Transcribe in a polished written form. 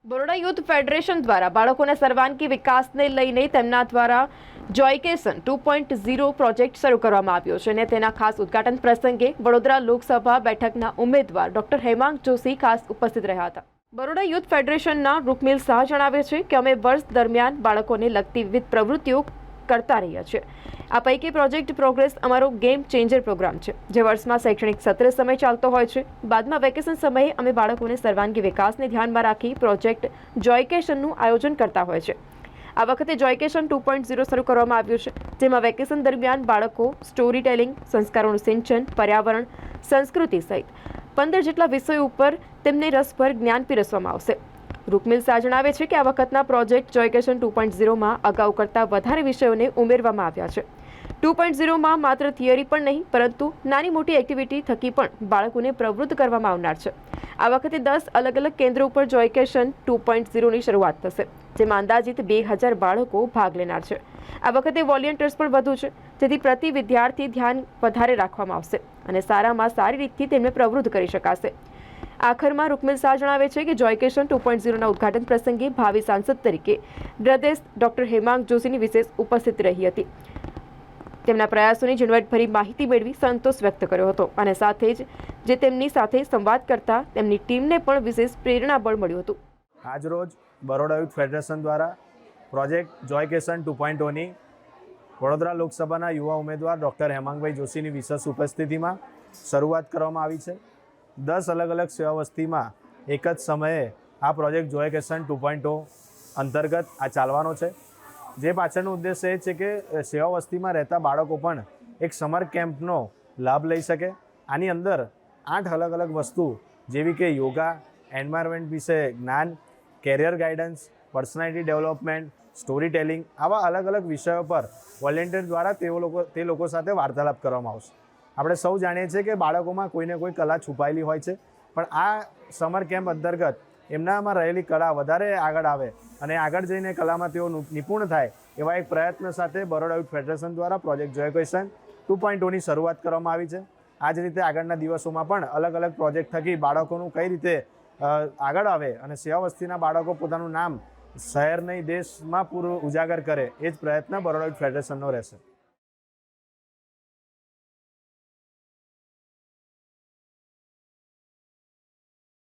Baroda youth federation દ્વારા બાળકોના સર્વાંગી વિકાસને લઈને તેમના દ્વારા જોયકેશન 2.0 પ્રોજેક્ટ શરૂ કરવામાં આવ્યો છે અને તેના ખાસ ઉદ્ઘાટન પ્રસંગે વડોદરા લોકસભા બેઠકના ઉમેદવાર ડોક્ટર હેમાંગ જોશી ખાસ ઉપસ્થિત રહ્યા હતા। બરોડા યુથ ફેડરેશનના રૂકમિલ શાહ જણાવે છે કે અમે વર્ષ દરમિયાન બાળકોને લગતી વિવિધ પ્રવૃત્તિઓ કરતા રહ્યા છીએ। આ પૈકી પ્રોજેક્ટ પ્રોગ્રેસ અમારો ગેમ ચેન્જર પ્રોગ્રામ છે, જે વર્ષમાં શૈક્ષણિક સત્ર સમય ચાલતો હોય છે। બાદમાં વેકેશન સમયે અમે બાળકોને સર્વાંગી વિકાસને ધ્યાનમાં રાખી પ્રોજેક્ટ જોયકેશનનું આયોજન કરતા હોય છે। આ વખતે જોયકેશન 2.0 શરૂ કરવામાં આવ્યું છે, જેમાં વેકેશન દરમિયાન બાળકો સ્ટોરી ટેલિંગ, સંસ્કારોનું સિંચન, પર્યાવરણ, સંસ્કૃતિ સહિત 15 જેટલા વિષયો ઉપર તેમને રસભર જ્ઞાન પીરસવામાં આવશે। રૂકમિલ શાહ જણાવે છે કે આ વખતના પ્રોજેક્ટ જોયકેશન 2.0માં અગાઉ કરતાં વધારે વિષયોને ઉમેરવામાં આવ્યા છે। 2.0માં માત્ર થિયરી પણ નહીં, પરંતુ નાની મોટી એક્ટિવિટી થકી પણ બાળકોને પ્રવૃત્ત કરવામાં આવનાર છે। આ વખતે 10 અલગ અલગ કેન્દ્રો ઉપર જોયકેશન 2.0ની શરૂઆત થશે, જેમાં અંદાજિત 2000 બાળકો ભાગ લેનાર છે। આ વખતે વોલેન્ટિયર્સ પણ વધુ છે, જેથી પ્રતિ વિદ્યાર્થી ધ્યાન વધારે રાખવામાં આવશે અને સારામાં સારી રીતથી તેમને પ્રવૃત્ત કરી શકાશે। આખરમાં રૂકમિલ શાહ જણાવે છે કે જોયકેશન 2.0ના ઉદ્ઘાટન પ્રસંગે ભાવિ સાંસદ તરીકે પ્રદેશ ડોક્ટર હેમાંગ જોશીની વિશેષ ઉપસ્થિત રહી હતી। તેમના પ્રયાસોની ઝીણવટભરી માહિતી મેળવી સંતોષ વ્યક્ત કર્યો હતો અને સાથે જ જે તેમની સાથે સંવાદ કરતા તેમની ટીમને પણ વિશેષ પ્રેરણાબળ મળ્યું હતું। આજરોજ બરોડા યુથ ફેડરેશન દ્વારા પ્રોજેક્ટ જોયકેશન 2.0ની વડોદરા લોકસભાના યુવા ઉમેદવાર ડૉક્ટર હેમાંગભાઈ જોશીની વિશેષ ઉપસ્થિતિમાં શરૂઆત કરવામાં આવી છે। 10 અલગ અલગ સેવા વસ્તીમાં એક જ સમયે આ પ્રોજેક્ટ જોયકેશન 2.0 અંતર્ગત આ ચાલવાનો છે, જે પાછળનો ઉદ્દેશ્ય એ છે કે સેવા વસ્તીમાં રહેતા બાળકો પણ એક સમર કેમ્પનો લાભ લઈ શકે। આની અંદર 8 અલગ અલગ વસ્તુ જેવી કે યોગા, એન્વાયરમેન્ટ વિશે જ્ઞાન, carrier guidance, personality development, story telling, આવા અલગ અલગ વિષયો પર વોલેન્ટિયર દ્વારા તે લોકો સાથે વાર્તાલાપ કરવામાં આવશે। આપણે સૌ જાણીએ છીએ કે બાળકોમાં કોઈને કોઈ કલા છુપાયેલી હોય છે, પણ આ સમર કેમ્પ અંતર્ગત એમનામાં રહેલી કળા વધારે આગળ આવે અને આગળ જઈને કલામાં તેઓ નિપુણ થાય એવા એક પ્રયત્ન સાથે બરોડા યુથ ફેડરેશન દ્વારા પ્રોજેક્ટ જોયકેશન 2.0ની શરૂઆત કરવામાં આવી છે। આ જ રીતે આગળના દિવસોમાં પણ અલગ અલગ પ્રોજેક્ટ થકી બાળકોનું કઈ રીતે આગળ આવે અને સેવા વસ્તીના બાળકો પોતાનું નામ શહેર નહીં દેશમાં પૂરું ઉજાગર કરે, એ જ પ્રયત્ન બરોડા યુથ ફેડરેશનનો રહેશે।